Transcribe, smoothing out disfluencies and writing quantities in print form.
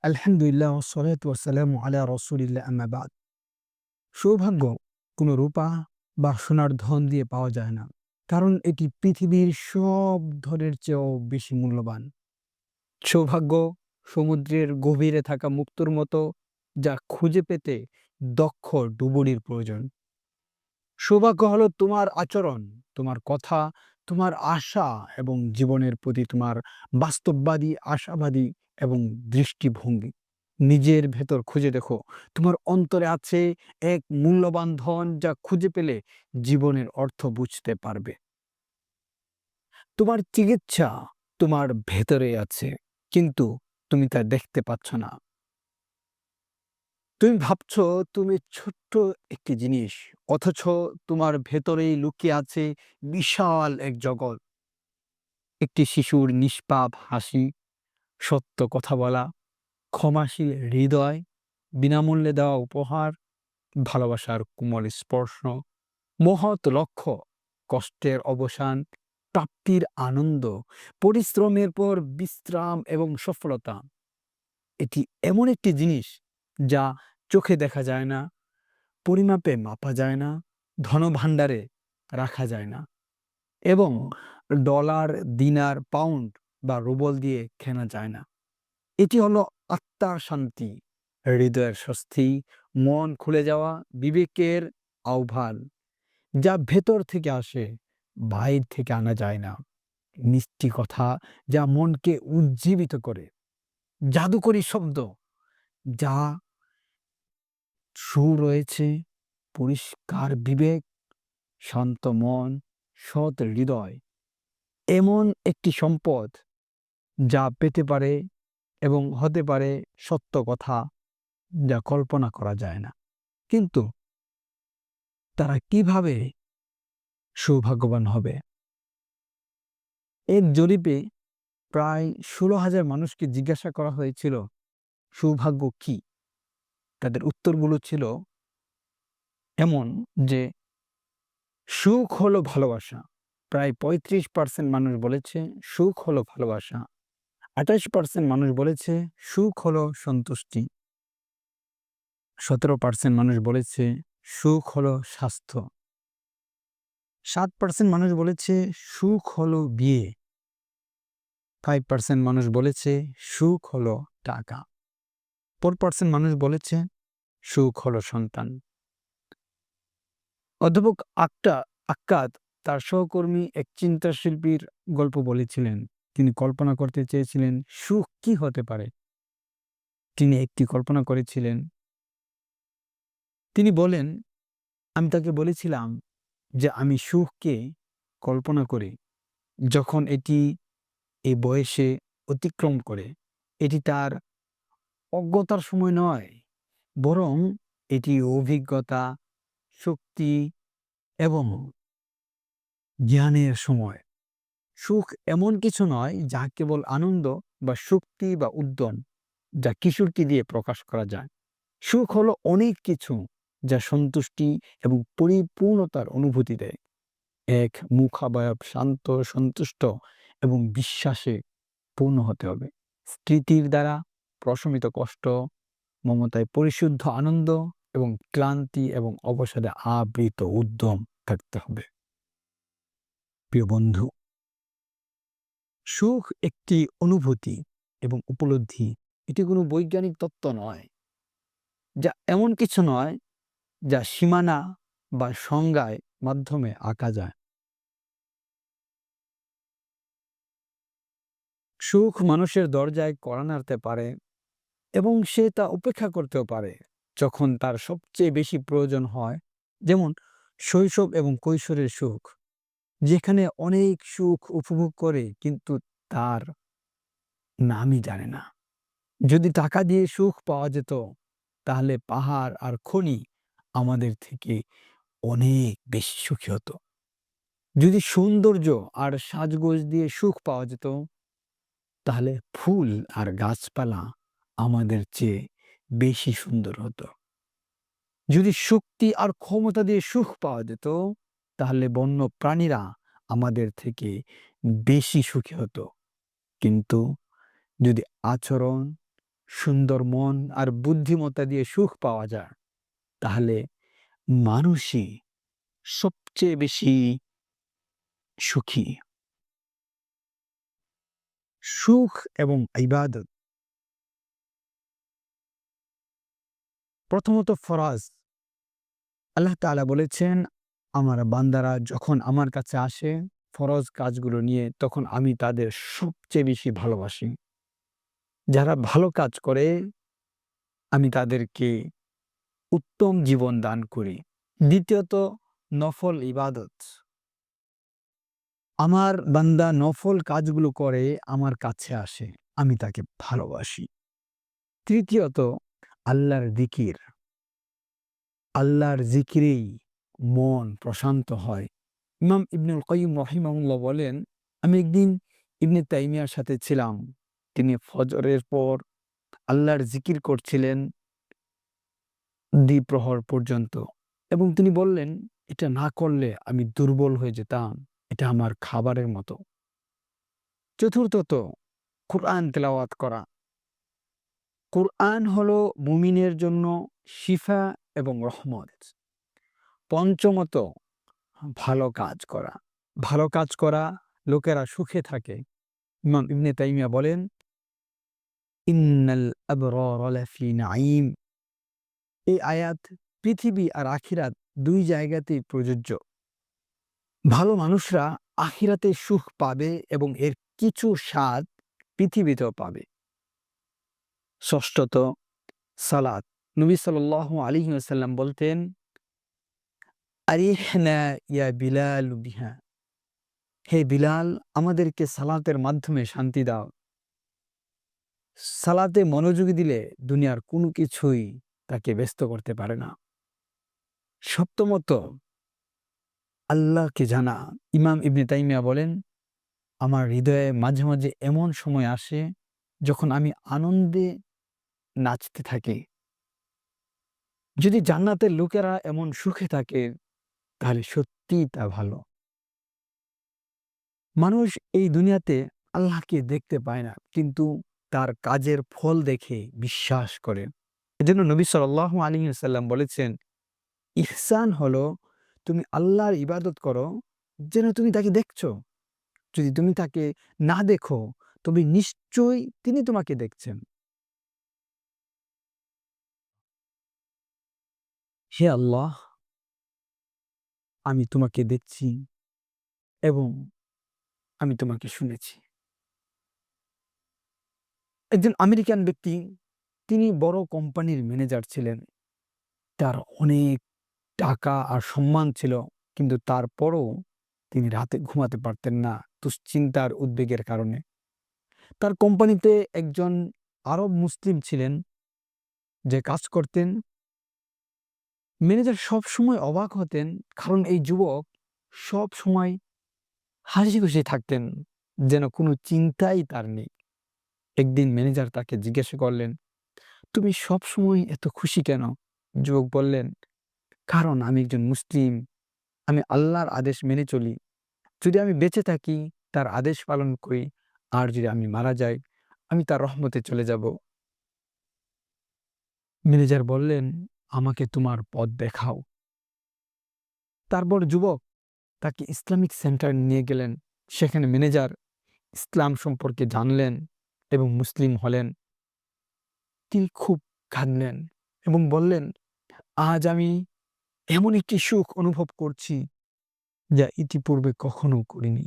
আলহামদুলিল্লাহ ওয়াসসালাতু ওয়াসসালামু আলা রাসূলিল্লাহ আম্মা বাদ। সৌভাগ্য কোনো রূপা বা সোনার ধন দিয়ে পাওয়া যায় না। কারণ এটি পৃথিবীর সব ধনের চেয়েও বেশি মূল্যবান। সৌভাগ্য সমুদ্রের গভীরে থাকা মুক্তোর মতো, যা খুঁজে পেতে দক্ষ ডুবুরির প্রয়োজন। সৌভাগ্য হলো তোমার আচরণ, তোমার কথা, তোমার আশা এবং জীবনের প্রতি তোমার বাস্তববাদী, আশাবাদী এবং দৃষ্টিভঙ্গি। নিজের ভেতর খুঁজে দেখো। তোমার অন্তরে আছে এক মূল্যবান ধন, যা খুঁজে পেলে জীবনের অর্থ বুঝতে পারবে। তোমার চিকিৎসা তোমার ভেতরে আছে, কিন্তু তুমি তা দেখতে পাচ্ছ না। তুমি ভাবছো তুমি ছোট্ট একটি জিনিস, অথচ তোমার ভেতরেই লুকিয়ে আছে বিশাল এক জগৎ। একটি শিশুর নিষ্পাপ হাসি, সত্য কথা বলা, ক্ষমাশীল হৃদয়, বিনামূল্যে দেওয়া উপহার, ভালোবাসার কোমল স্পর্শ, মহৎ লক্ষ্য, কষ্টের অবসান, প্রাপ্তির আনন্দ, পরিশ্রমের পর বিশ্রাম এবং সফলতা। এটি এমন একটি জিনিস যা চোখে দেখা যায় না, পরিমাপে মাপা যায় না, ধনভাণ্ডারে রাখা যায় না এবং ডলার, দিনার, পাউন্ড বা রুবল দিয়ে কেনা যায় না। এটি হলো আত্মার শান্তি, হৃদয়ের স্বস্তি, মন খুলে যাওয়া, বিবেকের আহ্বান, যা ভেতর থেকে আসে, বাইর থেকে আনা যায় না। মিষ্টি কথা যা মনকে উজ্জীবিত করে, জাদুকরী শব্দ যা সুর রয়েছে, পরিষ্কার বিবেক, শান্ত মন, সৎ হৃদয়। এমন একটি সম্পদ যা পেতে পারে এবং হতে পারে সত্য কথা, যা কল্পনা করা যায় না। কিন্তু তারা কিভাবে সৌভাগ্যবান হবে? এক জরিপে প্রায় ১৬,০০০ মানুষকে জিজ্ঞাসা করা হয়েছিল সৌভাগ্য কি? তাদের উত্তরগুলো ছিল এমন যে, সুখ হলো ভালোবাসা। প্রায় ৩৫% মানুষ বলেছে সুখ হলো ভালোবাসা। ২৮% মানুষ বলেছে সুখ হলো সন্তুষ্টি। ১৭% মানুষ বলেছে সুখ হলো স্বাস্থ্য। ৭% মানুষ বলেছে সুখ হলো বিয়ে। 5% মানুষ বলেছে সুখ হলো টাকা। 4% মানুষ বলেছে সুখ হলো সন্তান। অধ্যাপক আক্কাদ তার সহকর্মী এক চিন্তাশিল্পীর গল্প বলেছিলেন। তিনি কল্পনা করতে চেয়েছিলেন সুখ কি হতে পারে। তিনি একটি কল্পনা করেছিলেন। তিনি বলেন, আমি তাকে বলেছিলাম যে আমি সুখকে কল্পনা করি যখন এটি এই বয়সে অতিক্রম করে। এটি তার অজ্ঞতার সময় নয়, বরং এটি অভিজ্ঞতা, শক্তি এবং জ্ঞানের সময়। সুখ এমন কিছু নয় যা কেবল আনন্দ বা শক্তি বা উদ্যম, যা কিশোরকে দিয়ে প্রকাশ করা যায়। সুখ হলো অনেক কিছু যা সন্তুষ্টি এবং পরিপূর্ণতার অনুভূতি দেয়। এক মুখাবয়ব শান্ত, সন্তুষ্ট এবং বিশ্বাসে পূর্ণ হতে হবে। স্মৃতির দ্বারা প্রশমিত কষ্ট, মমতায় পরিশুদ্ধ আনন্দ এবং ক্লান্তি এবং অবসাদে আবৃত উদ্যম থাকতে হবে। প্রিয় বন্ধু, সুখ একটি অনুভূতি এবং উপলব্ধি। এটি কোনো বৈজ্ঞানিক তত্ত্ব নয়, যা এমন কিছু নয় যা সীমানা বা সংজ্ঞায় মাধ্যমে আঁকা যায়। সুখ মানুষের দরজায় কড়া নাড়তে পারে এবং সে তা উপেক্ষা করতেও পারে যখন তার সবচেয়ে বেশি প্রয়োজন হয়। যেমন শৈশব এবং কৈশোরের সুখ, যেখানে অনেক সুখ উপভোগ করে কিন্তু তার নামই জানে না। যদি টাকা দিয়ে সুখ পাওয়া যেত, তাহলে পাহাড় আর খনি আমাদের থেকে অনেক বেশি সুখী হতো। যদি সৌন্দর্য আর সাজগোজ দিয়ে সুখ পাওয়া যেত, তাহলে ফুল আর গাছপালা আমাদের চেয়ে বেশি সুন্দর হতো। যদি শক্তি আর ক্ষমতা দিয়ে সুখ পাওয়া যেত, তাহলে বন্য প্রাণীরা আমাদের থেকে বেশি সুখী হতো। কিন্তু যদি আচরণ, সুন্দর মন আর বুদ্ধিমত্তা দিয়ে সুখ পাওয়া যায়, তাহলে মানুষই সবচেয়ে বেশি সুখী। সুখ এবং ইবাদত প্রথমত ফরজ। আল্লাহ তাআলা বলেছেন, আমার বান্দারা যখন আমার কাছে আসে ফরজ কাজগুলো নিয়ে, তখন আমি তাদের সবচেয়ে বেশি ভালোবাসি। যারা ভালো কাজ করে আমি তাদেরকে উত্তম জীবন দান করি। দ্বিতীয়ত নফল ইবাদত। আমার বান্দা নফল কাজগুলো করে আমার কাছে আসে, আমি তাকে ভালোবাসি। তৃতীয়ত আল্লাহর যিকির। আল্লাহর যিকিরেই মন প্রশান্ত হয়। ইমাম ইবনুল কাইয়্যিম রাহিমাহুল্লাহ বলেন, আমি একদিন ইবনে তাইমিয়ার সাথে ছিলাম। তিনি ফজরের পর আল্লাহর যিকির করছিলেন দ্বিপ্রহর পর্যন্ত, এবং তিনি বললেন, এটা না করলে আমি দুর্বল হয়ে যেতাম, এটা আমার খাবারের মতো। চতুর্থত কুরআন তেলাওয়াত করা। কুরআন হলো মুমিনের জন্য শিফা এবং রহমত। পঞ্চমত ভালো কাজ করা। ভালো কাজ করা লোকেরা সুখে থাকে। ইমাম ইবনে তাইমিয়া বলেন, ইন্নাল আবরার লাফি নাঈম। এই আয়াত পৃথিবী আর আখিরাত দুই জায়গাতেই প্রযোজ্য। ভালো মানুষরা আখিরাতে সুখ পাবে এবং এর কিছু স্বাদ পৃথিবীতেও পাবে। ষষ্ঠত সালাত। নবী সাল্লাল্লাহু আলাইহি ওয়াসাল্লাম বলতেন, আরিহনা ইয়া বিলাল বিহা। হে বিলাল, আমাদেরকে সালাতের মাধ্যমে শান্তি দাও। সালাতে মনোযোগী দিলে দুনিয়ার কোনো কিছুই তাকে ব্যস্ত করতে পারে না। সপ্তমত আল্লাহকে জানা। ইমাম ইবনে তাইমিয়া বলেন, আমার হৃদয়ে মাঝে মাঝে এমন সময় আসে যখন আমি আনন্দে নাচতে থাকি। যদি জান্নাতের লোকেরা এমন সুখে থাকে তাহলে সত্যিই তা ভালো। মানুষ এই দুনিয়াতে আল্লাহকে দেখতে পায় না, কিন্তু তার কাজের ফল দেখে বিশ্বাস করে। এজন্য নবী সাল্লাল্লাহু আলাইহি ওয়াসাল্লাম বলেছেন, ইহসান হলো তুমি আল্লাহর ইবাদত করো যেন তুমি তাকে দেখছো। যদি তুমি তাকে না দেখো তবে নিশ্চয়ই তিনি তোমাকে দেখছেন। হে আল্লাহ, আমি তোমাকে দেখছি এবং আমি তোমাকে শুনেছি। একজন আমেরিকান ব্যক্তি, তিনি বড় কোম্পানির ম্যানেজার ছিলেন। তার অনেক টাকা আর সম্মান ছিল, কিন্তু তারপরও তিনি রাতে ঘুমাতে পারতেন না দুশ্চিন্তার উদ্বেগের কারণে। তার কোম্পানিতে একজন আরব মুসলিম ছিলেন যে কাজ করতেন। ম্যানেজার সবসময় অবাক হতেন, কারণ এই যুবক সব সময় হাসি খুশি থাকতেন, যেন কোনো চিন্তাই তার নেই। একদিন ম্যানেজার তাকে জিজ্ঞাসা করলেন, তুমি সব সময় এত খুশি কেন? যুবক বললেন, কারণ আমি একজন মুসলিম, আমি আল্লাহর আদেশ মেনে চলি। যদি আমি বেঁচে থাকি তার আদেশ পালন করি, আর যদি আমি মারা যাই আমি তার রহমতে চলে যাব। ম্যানেজার বললেন, আমাকে তোমার পথ দেখাও। তারপর যুবক তাকে ইসলামিক সেন্টার নিয়ে গেলেন। সেখানে ম্যানেজার ইসলাম সম্পর্কে জানলেন এবং মুসলিম হলেন। তিনি খুব কাঁদলেন এবং বললেন, আজ আমি এমন একটি সুখ অনুভব করছি যা ইতিপূর্বে কখনো করিনি।